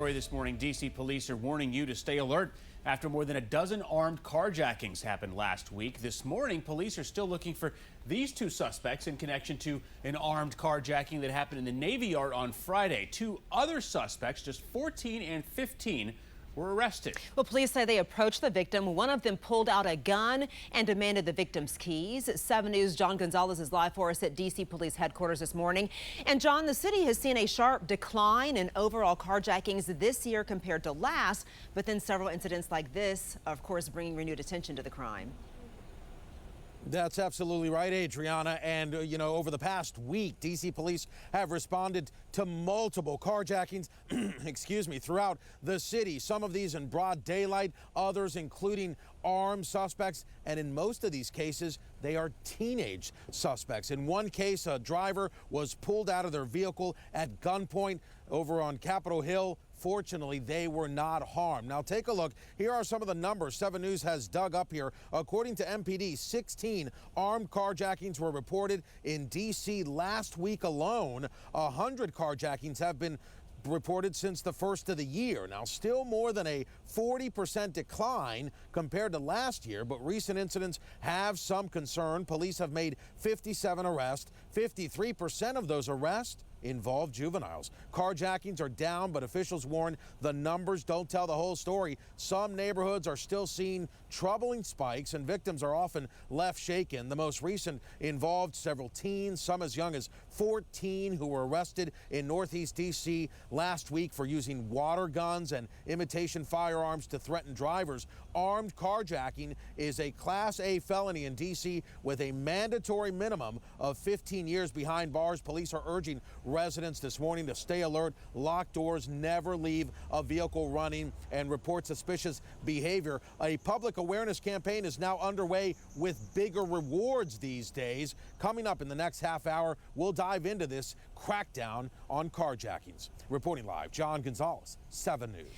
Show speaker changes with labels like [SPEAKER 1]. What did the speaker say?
[SPEAKER 1] This morning, D.C. police are warning you to stay alert after more than a dozen armed carjackings happened last week. This morning, police are still looking for these two suspects in connection to an armed carjacking that happened in the Navy Yard on Friday. Two other suspects, just 14 and 15, were arrested.
[SPEAKER 2] Well, police say they approached the victim. One of them pulled out a gun and demanded the victim's keys. 7 News' John Gonzalez is live for us at D.C. Police Headquarters this morning. And John, the city has seen a sharp decline in overall carjackings this year compared to last, but then several incidents like this, of course, bringing renewed attention to the crime.
[SPEAKER 3] That's absolutely right, Adriana. And, over the past week, D.C. police have responded to multiple carjackings, throughout the city. Some of these in broad daylight, others including armed suspects. And in most of these cases, they are teenage suspects. In one case, a driver was pulled out of their vehicle at gunpoint over on Capitol Hill. Fortunately, they were not harmed. Now, take a look. Here are some of the numbers 7 News has dug up here. According to MPD, 16 armed carjackings were reported in D.C. last week alone. 100 carjackings have been reported since the first of the year. Now, still more than a 40% decline compared to last year, but recent incidents have some concern. Police have made 57 arrests. 53% of those arrests involve juveniles. Carjackings are down, but officials warn the numbers don't tell the whole story. Some neighborhoods are still seeing troubling spikes, and victims are often left shaken. The most recent involved several teens, some as young as 14, who were arrested in Northeast D.C. last week for using water guns and imitation firearms to threaten drivers. Armed carjacking is a Class A felony in D.C. with a mandatory minimum of 15 years behind bars. Police are urging residents this morning to stay alert, lock doors, never leave a vehicle running, and report suspicious behavior. A public awareness campaign is now underway with bigger rewards these days. Coming up in the next half hour, we'll dive into this crackdown on carjackings. Reporting live, John Gonzalez, 7 News.